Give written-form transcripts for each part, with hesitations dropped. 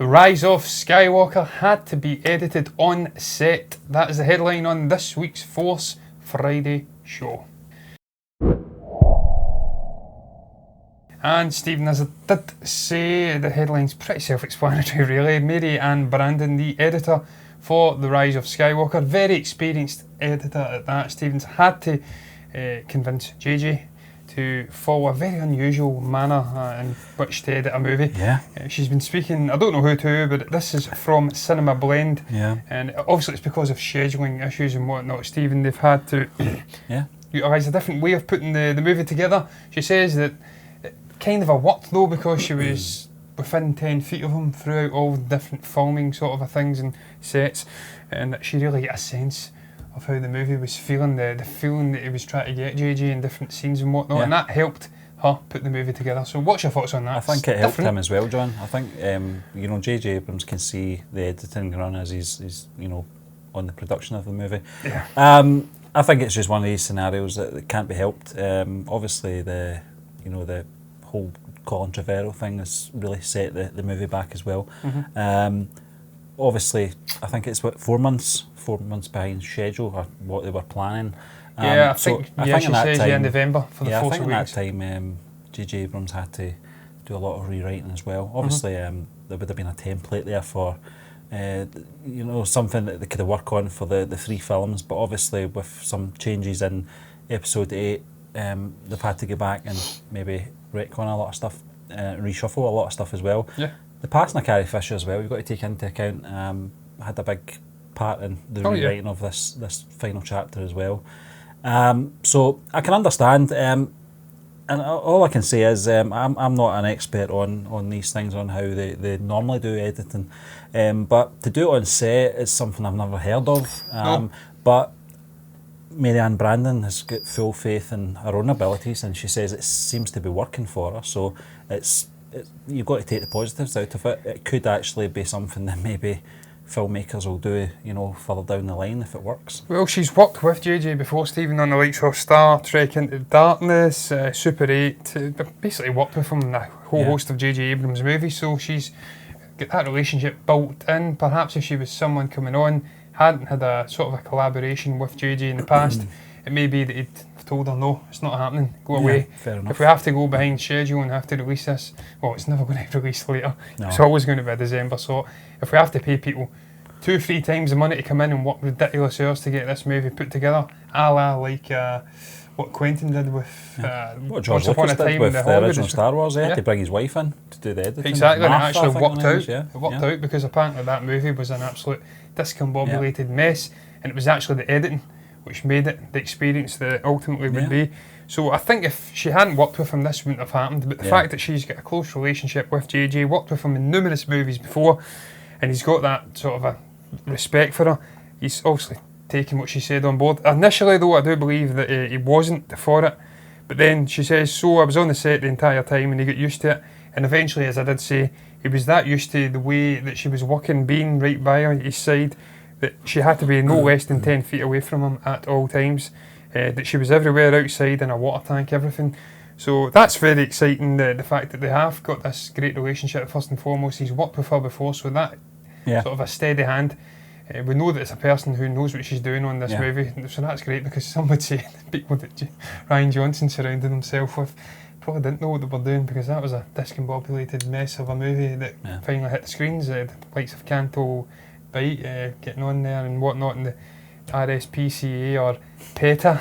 The Rise of Skywalker had to be edited on set. That is the headline on this week's Force Friday show. And Stephen, as I did say, the headline's pretty self-explanatory really. Mary Ann Brandon, the editor for The Rise of Skywalker, very experienced editor at that, Stephen's had to convince JJ to follow a very unusual manner in which to edit a movie. Yeah. She's been speaking, I don't know who to, but this is from Cinema Blend. Yeah. And obviously it's because of scheduling issues and whatnot, Stephen, they've had to utilise a different way of putting the movie together. She says that it kind of a worked though, because she was within 10 feet of him throughout all the different filming sort of things and sets, and that she really got a sense of how the movie was feeling, the feeling that he was trying to get JJ in different scenes and whatnot, and that helped her put the movie together. So what's your thoughts on that? I think it helped him as well, John. I think J.J. Abrams can see the editing run as he's on the production of the movie. Yeah. I think it's just one of these scenarios that can't be helped. Obviously the whole Colin Trevorrow thing has really set the movie back as well. Obviously, I think it's 4 months behind schedule or what they were planning. I think she says in November for the Force Awakens. I think at that time J.J. Abrams had to do a lot of rewriting as well. Obviously, there would have been a template there for something that they could have worked on for the 3 films, but obviously with some changes in Episode 8, they've had to go back and maybe retcon a lot of stuff, reshuffle a lot of stuff as well. Yeah. The passing of Carrie Fisher as well, you've got to take into account, had a big part in the rewriting of this final chapter as well. So I can understand, and all I can say is I'm not an expert on these things, on how they normally do editing, but to do it on set is something I've never heard of. But Mary Ann Brandon has got full faith in her own abilities, and she says it seems to be working for her. So you've got to take the positives out of it. It could actually be something that maybe filmmakers will do, further down the line if it works. Well, she's worked with JJ before, Stephen, on the likes of Star Trek Into Darkness, Super 8, basically worked with him in a whole host of JJ Abrams movies, so she's got that relationship built in. Perhaps if she was someone coming on, hadn't had a sort of a collaboration with JJ in the past, it may be that he'd told her, no, it's not happening, go away. Fair enough. If we have to go behind schedule and have to release this, well, it's never going to be released later. No. It's always going to be a December, so if we have to pay people 2-3 times the money to come in and work ridiculous hours to get this movie put together, a la like what Quentin did with what George Lucas did with the original Star Wars. He had to bring his wife in to do the editing. Exactly, and it actually worked out. It worked out because apparently that movie was an absolute discombobulated mess, and it was actually the editing which made it the experience that it ultimately would be. So I think if she hadn't worked with him, this wouldn't have happened. But the fact that she's got a close relationship with JJ, worked with him in numerous movies before, and he's got that sort of a respect for her, he's obviously taken what she said on board. Initially though, I do believe that he wasn't for it, but then she says, so I was on the set the entire time and he got used to it, and eventually, as I did say, he was that used to the way that she was working, being right by his side, that she had to be no less than 10 feet away from him at all times, that she was everywhere outside in a water tank, everything. So that's very exciting, the fact that they have got this great relationship. First and foremost, he's worked with her before, so that sort of a steady hand. We know that it's a person who knows what she's doing on this movie, so that's great, because some would say the people that Rian Johnson surrounded himself with probably didn't know what they were doing, because that was a discombobulated mess of a movie that finally hit the screens. The likes of Canto Bite getting on there and whatnot, and the RSPCA or PETA,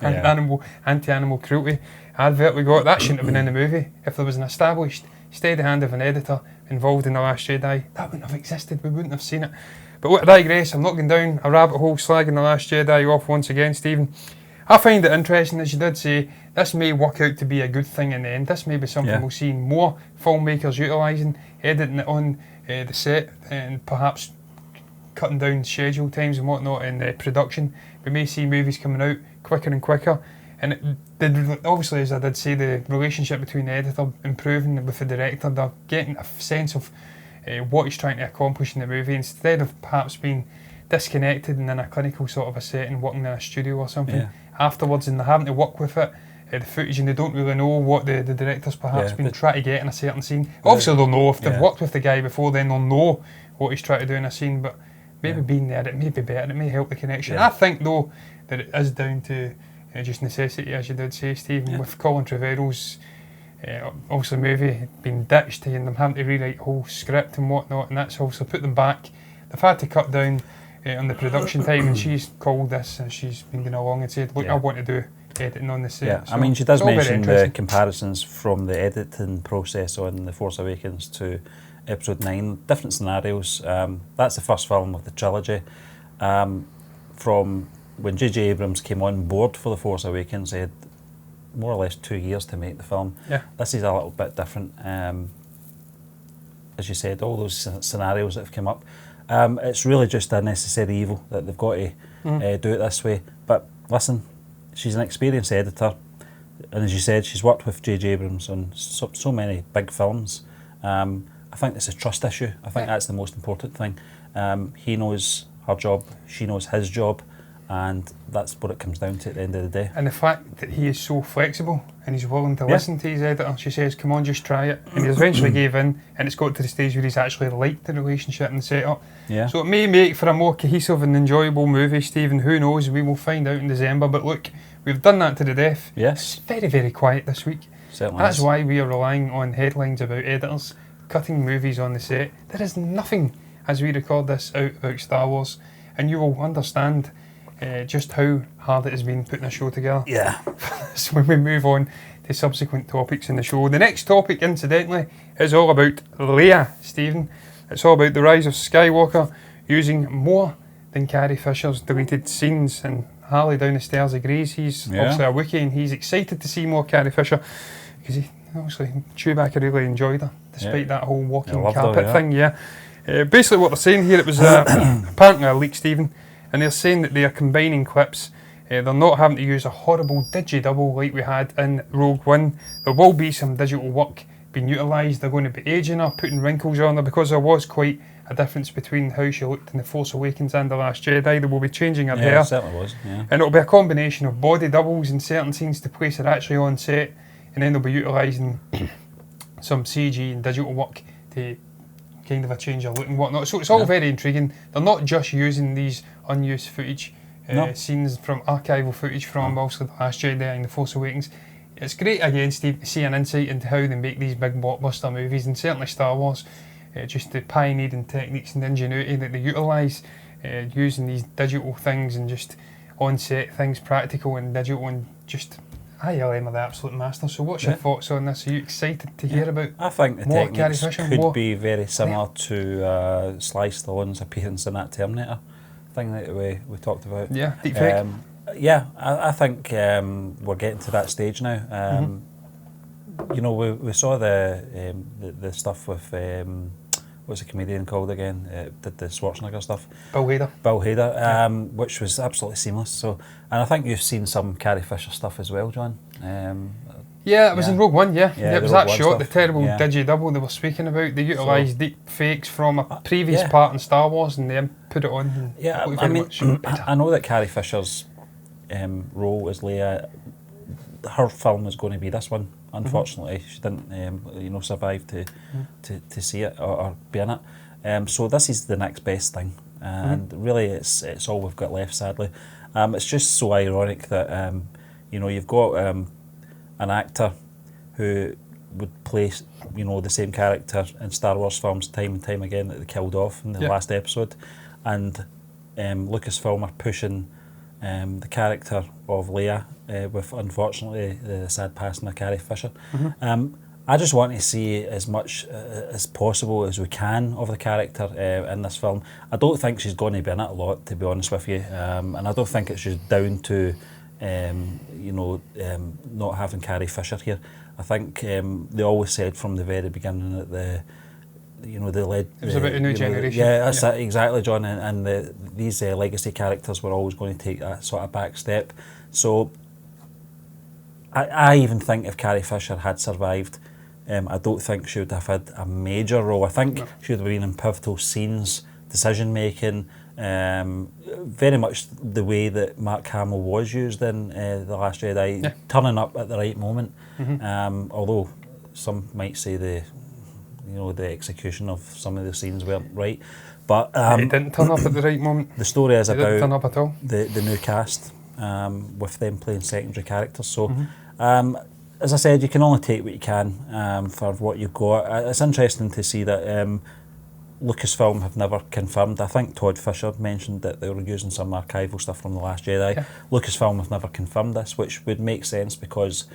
anti-animal cruelty advert we got, that shouldn't have been in the movie. If there was an established steady hand of an editor involved in The Last Jedi, that wouldn't have existed, we wouldn't have seen it. But look, I digress, I'm not going down a rabbit hole slagging The Last Jedi off once again, Stephen. I find it interesting, as you did say, this may work out to be a good thing in the end. This may be something we'll see more filmmakers utilising, editing it on the set, and perhaps cutting down schedule times and whatnot in the production. We may see movies coming out quicker and quicker, and obviously, as I did say, the relationship between the editor improving with the director. They're getting a sense of what he's trying to accomplish in the movie, instead of perhaps being disconnected and in a clinical sort of a setting, working in a studio or something afterwards, and they're having to work with it the footage, and they don't really know what the director's perhaps been trying to get in a certain scene. Obviously they'll know if they've worked with the guy before, then they'll know what he's trying to do in a scene, but maybe being there, it may be better, it may help the connection. I think though that it is down to just necessity, as you did say, Stephen, with Colin Trevorrow's obviously movie being ditched and them having to rewrite the whole script and whatnot, and that's also put them back. They've had to cut down on the production time, and she's called this and she's been going along and said, look, I want to do editing on the set. Yeah, so I mean, she does mention the comparisons from the editing process on The Force Awakens to Episode 9, different scenarios. That's the first film of the trilogy. From when J.J. Abrams came on board for The Force Awakens, they had more or less 2 years to make the film. Yeah. This is a little bit different. As you said, all those scenarios that have come up, it's really just a necessary evil that they've got to do it this way. But listen, she's an experienced editor, and as you said, she's worked with J.J. Abrams on so many big films. I think it's a trust issue. I think that's the most important thing. He knows her job, she knows his job, and that's what it comes down to at the end of the day. And the fact that he is so flexible and he's willing to listen to his editor. She says, come on, just try it. And he eventually gave in, and it's got to the stage where he's actually liked the relationship and the setup. Yeah. So it may make for a more cohesive and enjoyable movie, Stephen. Who knows? We will find out in December. But look, we've done that to the death. Yes. It's very, very quiet this week. Certainly That's why we are relying on headlines about editors cutting movies on the set. There is nothing, as we record this, out about Star Wars. And you will understand just how hard it has been putting a show together. Yeah. So when we move on to subsequent topics in the show. The next topic, incidentally, is all about Leia, Stephen. It's all about the rise of Skywalker using more than Carrie Fisher's deleted scenes, and Harley down the stairs agrees. He's obviously a Wookiee, and he's excited to see more Carrie Fisher, because obviously Chewbacca really enjoyed her, despite that whole walking carpet thing. Basically what they're saying here, it was apparently a leak, Stephen, and they're saying that they are combining clips. They're not having to use a horrible digi-double like we had in Rogue One. There will be some digital work being utilised. They're going to be aging her, putting wrinkles on her, because there was quite a difference between how she looked in The Force Awakens and The Last Jedi. They will be changing her hair. Yeah, it certainly was. Yeah. And it'll be a combination of body doubles in certain scenes to place her actually on set, and then they'll be utilising some CG and digital work to kind of a change her look and whatnot. So it's all very intriguing. They're not just using these unused footage scenes from archival footage from also The Last Jedi and The Force Awakens. It's great again, Steve, to see an insight into how they make these big blockbuster movies, and certainly Star Wars, just the pioneering techniques and ingenuity that they utilise, using these digital things and just on-set things, practical and digital, and just ILM are the absolute masters. So what's your thoughts on this? Are you excited to hear about I think the techniques could be very similar to Sly Stallone's appearance in that Terminator thing that we talked about. Yeah, deepfake. I think we're getting to that stage now. You know, we saw the stuff with what's the comedian called again? Did the Schwarzenegger stuff? Bill Hader, which was absolutely seamless. So, and I think you've seen some Carrie Fisher stuff as well, John. Yeah, it was in Rogue One. It was that shot, the terrible digi-double they were speaking about. They utilised deep fakes from a previous part in Star Wars, and then put it on. Yeah, I mean, I know that Carrie Fisher's role as Leia, her film was going to be this one. Unfortunately, she didn't, survive to see it or be in it. So this is the next best thing, and really, it's all we've got left. Sadly, it's just so ironic that you've got an actor who would play the same character in Star Wars films time and time again that they killed off in the last episode, and Lucasfilm are pushing the character of Leia with, unfortunately, the sad passing of Carrie Fisher. I just want to see as much as possible as we can of the character in this film. I don't think she's going to be in it a lot, to be honest with you, and I don't think it's just down to not having Carrie Fisher here. I think they always said from the very beginning that they led. It was about a new generation. That's it, exactly, John. And these legacy characters were always going to take that sort of back step. So I even think if Carrie Fisher had survived, I don't think she would have had a major role. I think she would have been in pivotal scenes, decision making, Very much the way that Mark Hamill was used in The Last Jedi, turning up at the right moment. Although some might say the execution of some of the scenes weren't right. But it didn't turn up at the right moment. The story is it didn't turn about up at all. the new cast, with them playing secondary characters. So, as I said, you can only take what you can for what you've got. It's interesting to see that Lucasfilm have never confirmed. I think Todd Fisher mentioned that they were using some archival stuff from The Last Jedi. Lucasfilm have never confirmed this, which would make sense because,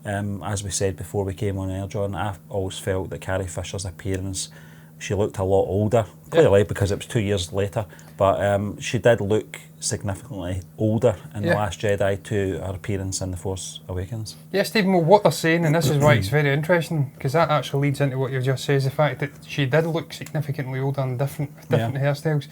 as we said before we came on air, John, I always felt that Carrie Fisher's appearance, she looked a lot older, clearly because it was 2 years later, but she did look significantly older in The Last Jedi to her appearance in The Force Awakens. Yeah, Stephen, well, what they're saying, and this is why it's very interesting, because that actually leads into what you just said, the fact that she did look significantly older and different hairstyles.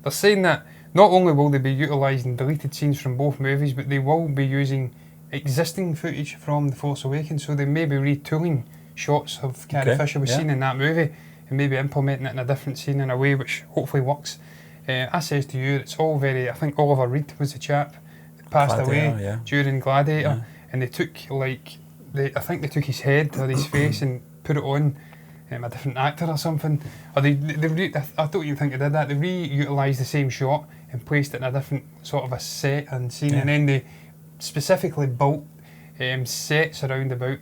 They're saying that not only will they be utilising deleted scenes from both movies, but they will be using existing footage from The Force Awakens, so they may be retooling shots of Carrie Fisher was seen in that movie, and maybe implementing it in a different scene in a way which hopefully works. I says to you, it's all very, I think Oliver Reed was the chap that passed away during Gladiator, and they took I think they took his head or his face and put it on a different actor or something. Or I don't even think they did that. They re-utilised the same shot and placed it in a different sort of a set and scene, and then they specifically built sets around about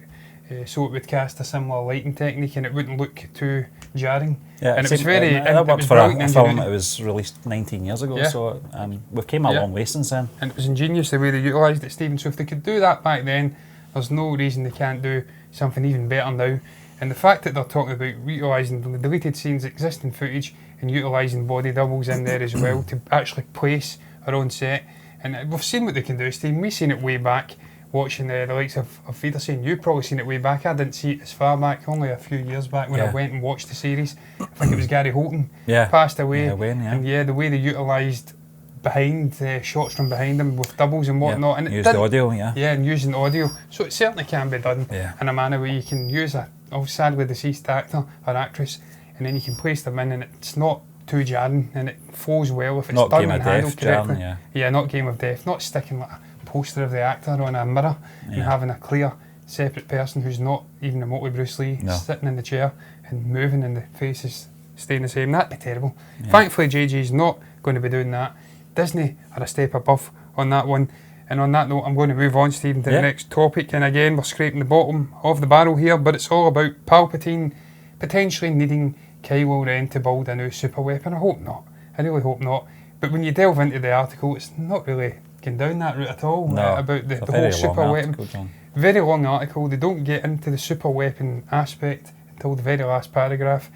so it would cast a similar lighting technique and it wouldn't look too jarring. And it was very... that worked for a film that was released 19 years ago, so we've came a long way since then. And it was ingenious the way they utilised it, Stephen, so if they could do that back then, there's no reason they can't do something even better now. And the fact that they're talking about utilising the deleted scenes, existing footage, and utilising body doubles in there as well to actually place our own set. And we've seen what they can do, Stephen. We've seen it way back, watching the likes of Vader scene. You've probably seen it way back. I didn't see it as far back, only a few years back when I went and watched the series. I think it was Gary Holton passed away. And the way they utilised behind shots from behind him with doubles and whatnot. And used the audio, and using the audio. So it certainly can be done in a manner where you can use a sadly deceased actor or actress, and then you can place them in, and it's not too jarring, and it flows well if it's not done and handled correctly. Jarring, not game of death. Not sticking like a poster of the actor on a mirror and having a clear, separate person who's not even remotely Bruce Lee sitting in the chair and moving, and the face is staying the same. That'd be terrible. Thankfully, JG's not going to be doing that. Disney are a step above on that one. And on that note, I'm going to move on, Stephen, to the next topic. And again, we're scraping the bottom of the barrel here, but it's all about Palpatine potentially needing Kylo Ren to build a new superweapon. I hope not. I really hope not. But when you delve into the article, it's not really going down that route at all about the whole superweapon. Very long article. They don't get into the superweapon aspect until the very last paragraph.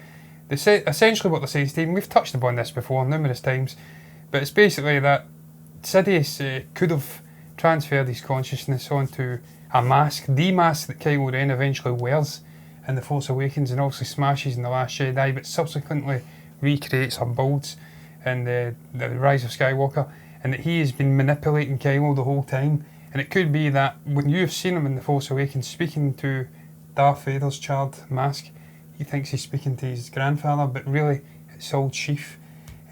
They say essentially what they're saying, Stephen. We've touched upon this before numerous times, but it's basically that Sidious could have transferred his consciousness onto a mask, the mask that Kylo Ren eventually wears in The Force Awakens and also smashes in The Last Jedi, but subsequently recreates or builds in the Rise of Skywalker, and that he has been manipulating Kylo the whole time. And it could be that when you've seen him in The Force Awakens speaking to Darth Vader's charred mask, he thinks he's speaking to his grandfather, but really it's old Sheev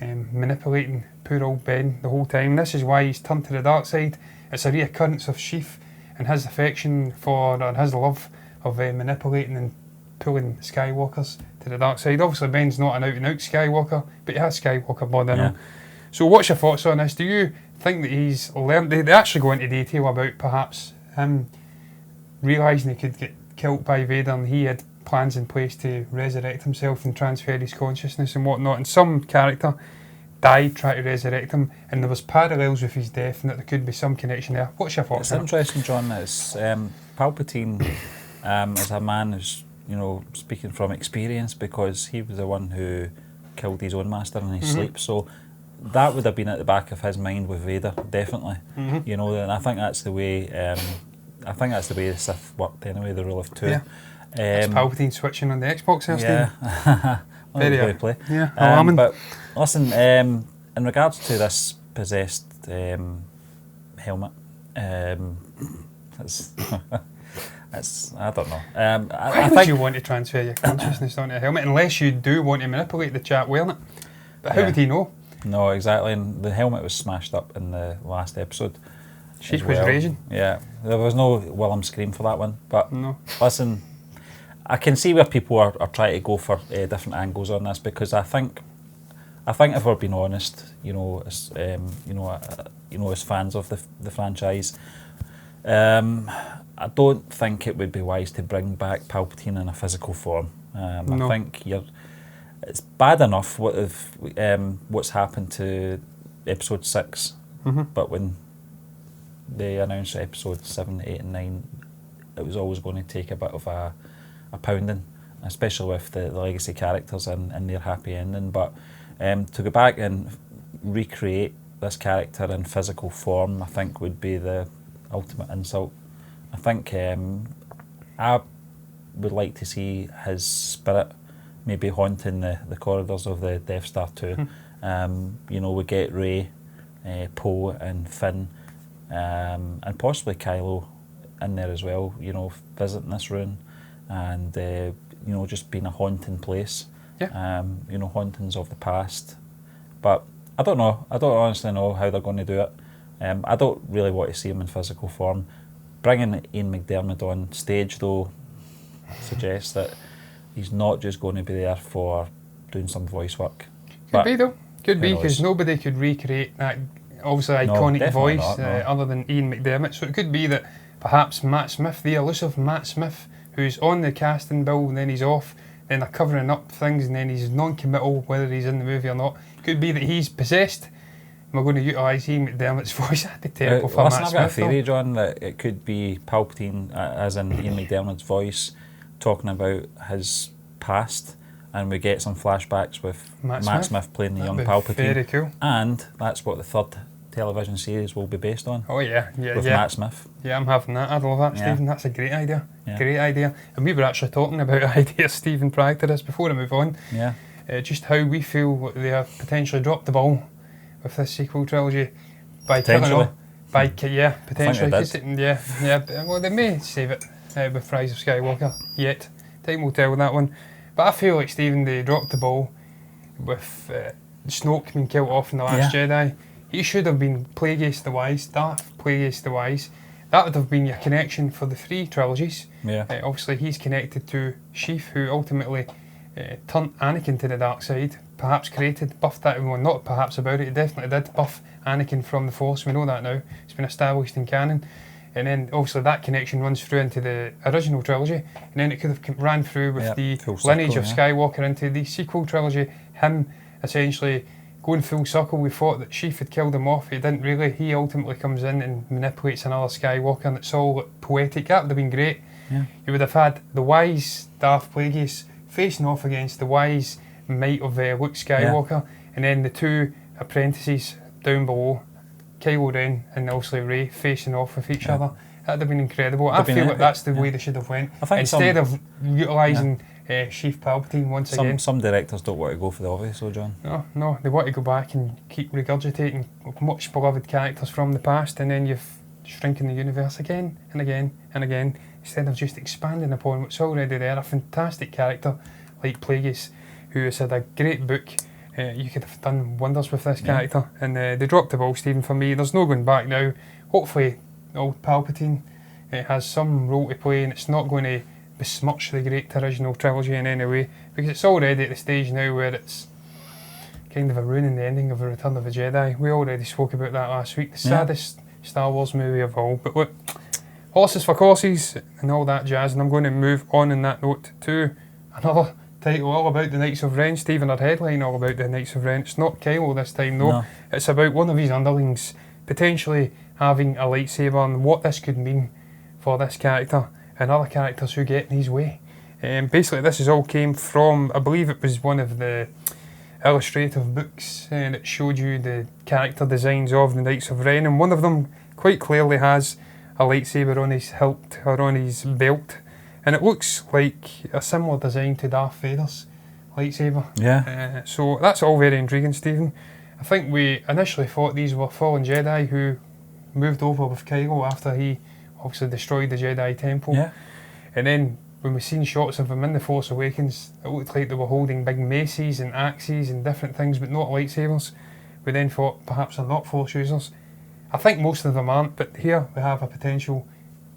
manipulating poor old Ben the whole time. This is why he's turned to the dark side. It's a reoccurrence of Sheev and his affection for, or his love of manipulating and pulling Skywalkers to the dark side. Obviously Ben's not an out-and-out Skywalker, but he has Skywalker blood in him. So what's your thoughts on this? Do you think that he's learned, they actually go into detail about perhaps him realising he could get killed by Vader and he had plans in place to resurrect himself and transfer his consciousness and whatnot, and some character died trying to resurrect him, and there was parallels with his death and that there could be some connection there. What's your thoughts on it? It's interesting, John, that it's Palpatine is a man who's, speaking from experience, because he was the one who killed his own master in his sleep, so that would have been at the back of his mind with Vader, definitely. And I think that's the way the Sith worked anyway, the rule of two. It's Palpatine switching on the Xbox there, Steve. Very play. But listen, in regards to this possessed helmet, it's I don't know. Why would you want to transfer your consciousness onto a helmet unless you do want to manipulate the chap wearing it? But how would he know? No, exactly. And the helmet was smashed up in the last episode. She was raging. Yeah, there was no Willem scream for that one. But no. Listen, I can see where people are trying to go for different angles on this, because I think if we're being honest, as as fans of the franchise, I don't think it would be wise to bring back Palpatine in a physical form. No. I think it's bad enough what's happened to Episode 6, but when they announced Episode 7, 8 and 9, it was always going to take a bit of a pounding, especially with the legacy characters and their happy ending. But to go back and recreate this character in physical form, I think would be the ultimate insult. I think I would like to see his spirit maybe haunting the corridors of the Death Star too. We get Rey, Poe and Finn, and possibly Kylo in there as well, visiting this ruin and just being a haunting place. Hauntings of the past. But I don't know. I don't honestly know how they're going to do it. I don't really want to see him in physical form. Bringing Ian McDiarmid on stage, though, suggests that he's not just going to be there for doing some voice work. Could be, though. Could be, because nobody could recreate that obviously iconic voice other than Ian McDiarmid. So it could be that perhaps Matt Smith, the elusive Matt Smith, who's on the casting bill and then he's off, then they're covering up things and then he's non-committal whether he's in the movie or not. Could be that he's possessed. We're going to utilise Ian McDiarmid's voice. That'd be terrible for Matt Smith. I've got a theory, John, that it could be Palpatine, as in Ian McDiarmid's voice, talking about his past, and we get some flashbacks with Matt Smith playing the young Palpatine. Very cool. And that's what the third television series will be based on. Oh yeah, with Matt Smith. Yeah, I'm having that. I'd love that, Stephen. That's a great idea. Great idea. And we were actually talking about ideas, Stephen, prior to this, before I move on. Yeah. Just how we feel they have potentially dropped the ball with this sequel trilogy by killing off. Potentially. Well, they may save it with Rise of Skywalker yet. Time will tell with that one. But I feel like, Stephen, they dropped the ball with Snoke being killed off in The Last Jedi. He should have been Plagueis the Wise, Darth Plagueis the Wise. That would have been your connection for the 3 trilogies. Yeah. Obviously, he's connected to Sheev, who ultimately turned Anakin to the dark side, perhaps buffed that everyone, not perhaps about it, he definitely did buff Anakin from the Force, we know that now, it's been established in canon. And then obviously that connection runs through into the original trilogy, and then it could have ran through with the lineage of Skywalker into the sequel trilogy, him essentially going full circle. We thought that Sheev had killed him off, he didn't really, he ultimately comes in and manipulates another Skywalker, and it's all poetic. That would have been great. You would have had the wise Darth Plagueis facing off against the wise might of Luke Skywalker, and then the 2 apprentices down below, Kylo Ren and obviously Rey, facing off with each other. That'd have been incredible. I feel like that's the way they should have went. Instead of utilising Sheev Palpatine once again. Some directors don't want to go for the obvious, though, John. No, they want to go back and keep regurgitating much beloved characters from the past, and then you've shrinking the universe again and again and again, instead of just expanding upon what's already there. A fantastic character like Plagueis, who has had a great book. You could have done wonders with this character, and they dropped the ball, Stephen, for me. There's no going back now. Hopefully old Palpatine has some role to play, and it's not going to besmirch the great original trilogy in any way, because it's already at the stage now where it's kind of a ruining the ending of The Return of the Jedi. We already spoke about that last week, the saddest Star Wars movie of all. But look, horses for courses and all that jazz, and I'm going to move on in that note to another title all about the Knights of Ren. Stephen, our headline all about the Knights of Ren. It's not Kylo this time though. It's about one of his underlings potentially having a lightsaber, and what this could mean for this character and other characters who get in his way. Basically this is all came from, I believe it was one of the illustrative books that showed you the character designs of the Knights of Ren, and one of them quite clearly has a lightsaber on his hilt or on his belt, and it looks like a similar design to Darth Vader's lightsaber. So that's all very intriguing, Stephen. I think we initially thought these were fallen Jedi who moved over with Kylo after he obviously destroyed the Jedi Temple. And then when we seen shots of them in The Force Awakens, it looked like they were holding big maces and axes and different things, but not lightsabers. we then thought perhaps they're not Force users. I think most of them aren't, but here we have a potential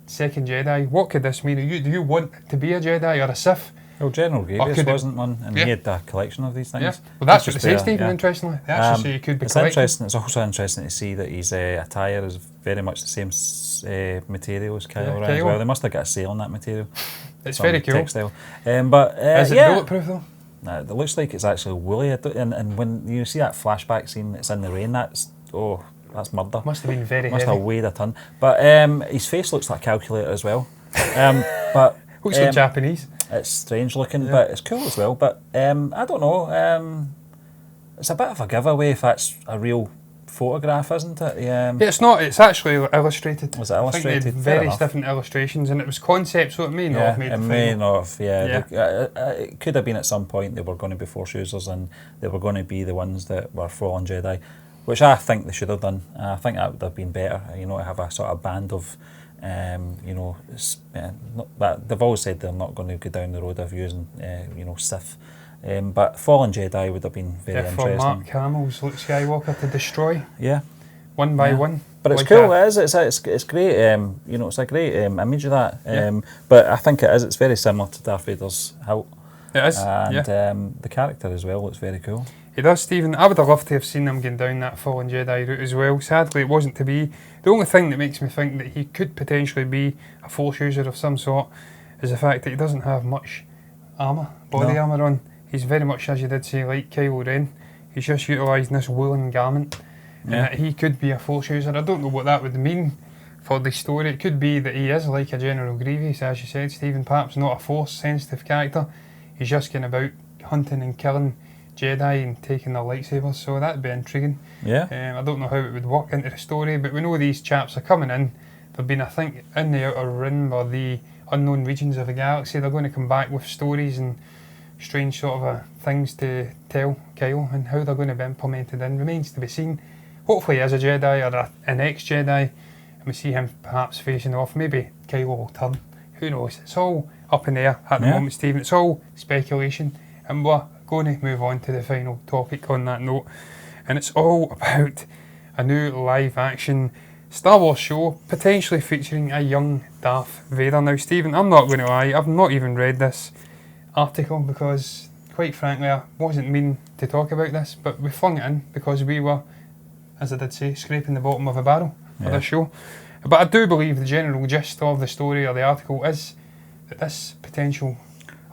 second Jedi. What could this mean? Do you want to be a Jedi or a Sith? Well, General Grievous wasn't one, and he had a collection of these things. Yeah. Well, that's what they say, Stephen, interestingly. They actually say he could be collecting. It's also interesting to see that his attire is very much the same material as Kylo Ren as well. They must have got a sale on that material. It's very cool. Textile. But is it bulletproof though? It looks like it's actually woolly. And when you see that flashback scene, it's in the rain, that's murder. Must have been very heavy. Must have weighed a ton. But his face looks like a calculator as well. But looks like Japanese. It's strange looking, but it's cool as well. But I don't know. It's a bit of a giveaway if that's a real photograph, isn't it? It's not. It's actually illustrated. Was it illustrated? I think they had various different illustrations, and it was concept, so it may not have made the final. It may not have. It could have been at some point they were going to be Force users, and they were going to be the ones that were fallen Jedi, which I think they should have done. I think that would have been better. To have a sort of band of. But they've always said they're not going to go down the road of using, Sith. But Fallen Jedi would have been very interesting. For Mark Hamill's Luke Skywalker to destroy. Yeah. One by one. But it's cool. It is. It's great. It's a great image of that. But I think it is. It's very similar to Darth Vader's hilt. It is. And the character as well looks very cool. It does, Stephen. I would have loved to have seen him going down that Fallen Jedi route as well. Sadly, it wasn't to be. The only thing that makes me think that he could potentially be a Force user of some sort is the fact that he doesn't have much body armour on. He's very much, as you did say, like Kylo Ren. He's just utilising this woolen garment. He could be a Force user. I don't know what that would mean for the story. It could be that he is like a General Grievous, as you said, Stephen, perhaps not a Force-sensitive character. He's just going about hunting and killing Jedi and taking their lightsabers, so that'd be intriguing. I don't know how it would work into the story, but we know these chaps are coming in. They've been, I think, in the Outer Rim or the unknown regions of the galaxy. They're going to come back with stories and strange sort of things to tell Kylo, and how they're going to be implemented in remains to be seen. Hopefully he is a Jedi or an ex-Jedi, and we see him perhaps facing off. Maybe Kylo will turn. Who knows? It's all up in the air at the moment, Stephen. It's all speculation, and we're going to move on to the final topic on that note, and it's all about a new live-action Star Wars show potentially featuring a young Darth Vader. Now, Stephen, I'm not going to lie, I've not even read this article because, quite frankly, I wasn't meaning to talk about this, but we flung it in because we were, as I did say, scraping the bottom of a barrel for this show. But I do believe the general gist of the story or the article is that this potential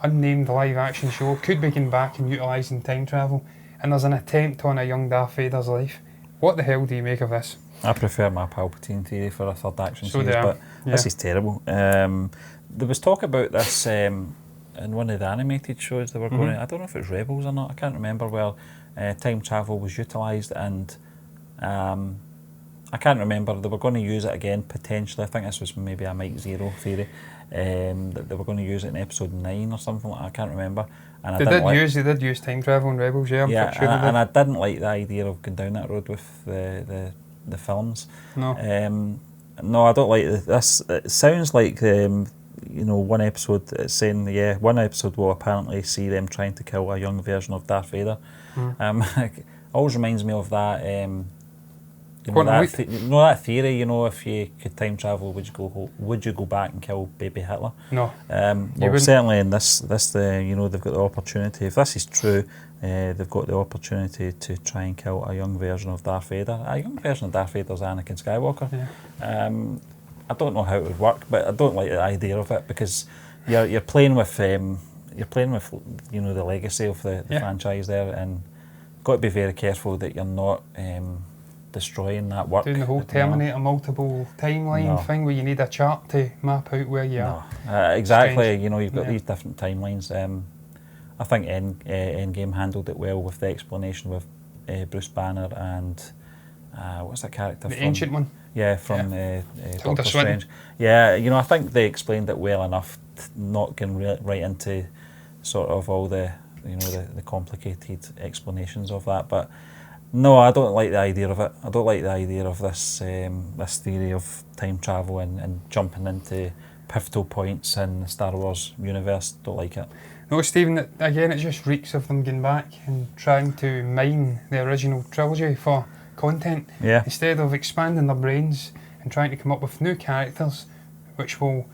unnamed live action show could begin back and utilising time travel, and there's an attempt on a young Darth Vader's life. What the hell do you make of this? I prefer my Palpatine theory for a third action series, but this is terrible. There was talk about this in one of the animated shows they were going to, I don't know if it was Rebels or not, I can't remember, where time travel was utilised, and I can't remember, they were going to use it again potentially. I think this was maybe a Mike Zero theory. That they were going to use it in episode 9 or something like that, I can't remember. And they did use time travel in Rebels, I'm sure and I didn't like the idea of going down that road with the films. No, I don't like this. It sounds like one episode it's saying one episode will apparently see them trying to kill a young version of Darth Vader. It always reminds me of that. That theory, if you could time travel, would you go back and kill baby Hitler? No. Certainly in this they've got the opportunity. If this is true, they've got the opportunity to try and kill a young version of Darth Vader. A young version of Darth Vader is Anakin Skywalker. I don't know how it would work, but I don't like the idea of it because you're playing with the legacy of the franchise there, and got to be very careful that you're not destroying that work. Doing the whole Terminator multiple timeline thing where you need a chart to map out where you are. Exactly. Strange. You've got these different timelines. I think Endgame handled it well with the explanation with Bruce Banner and what's that character? The ancient one. Yeah, from Doctor Strange. I think they explained it well enough, not getting right into sort of all the the complicated explanations of that, but. No, I don't like the idea of it. I don't like the idea of this this theory of time travel and jumping into pivotal points in the Star Wars universe. Don't like it. No, Stephen, again, it just reeks of them going back and trying to mine the original trilogy for content. Yeah. Instead of expanding their brains and trying to come up with new characters which will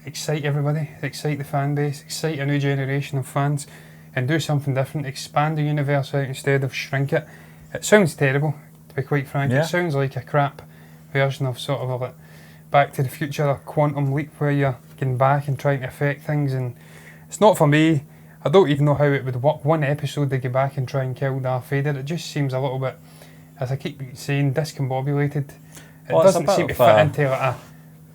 excite everybody, excite the fan base, excite a new generation of fans, and do something different, expand the universe out instead of shrink it. It sounds terrible, to be quite frank. Yeah. It sounds like a crap version of sort of a Back to the Future or Quantum Leap, where you're getting back and trying to affect things, and it's not for me. I don't even know how it would work. One episode they go back and try and kill Darth Vader, it just seems a little bit, as I keep saying, discombobulated. It doesn't seem to fit into like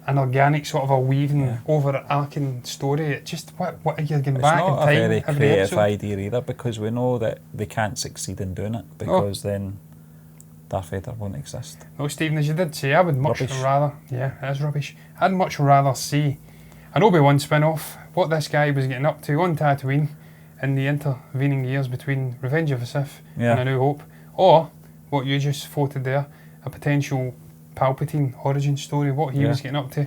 an organic sort of a weaving overarching story. It just, what are you getting back in time? It's not a very creative episode? idea either, because we know that they can't succeed in doing it, because then Darth Vader won't exist. No, Stephen, as you did say, I would much Rubbish. rather, yeah, it is rubbish. I'd much rather see an Obi-Wan spin-off, what this guy was getting up to on Tatooine in the intervening years between Revenge of the Sith and A New Hope, or what you just floated there, a potential Palpatine origin story, what he was getting up to,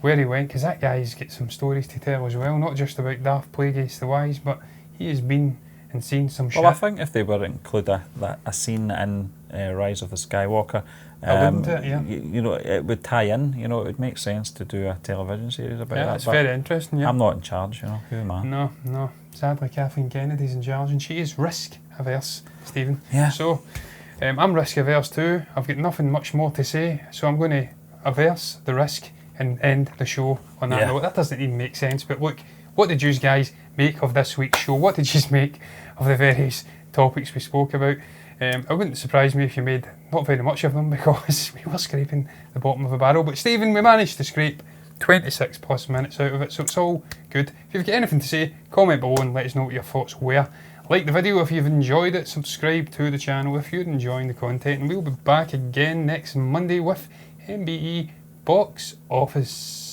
where he went, because that guy's got some stories to tell as well, not just about Darth Plagueis the Wise, but he has been and seen some shit. Well, I think if they were to include a scene in Rise of the Skywalker, wouldn't it? Yeah. you know, it would tie in. You know, it would make sense to do a television series about that. It's very interesting. Yeah. I'm not in charge. You know, who am I? No. Sadly, Kathleen Kennedy's in charge, and she is risk averse, Stephen. Yeah. So, I'm risk averse too. I've got nothing much more to say, so I'm going to averse the risk and end the show on that note. That doesn't even make sense. But look, what did you guys make of this week's show? What did you make of the various topics we spoke about? It wouldn't surprise me if you made not very much of them, because we were scraping the bottom of the barrel. But Stephen, we managed to scrape 26 plus minutes out of it, so it's all good. If you've got anything to say, comment below and let us know what your thoughts were. Like the video if you've enjoyed it, subscribe to the channel if you're enjoying the content, and we'll be back again next Monday with MBE Box Office.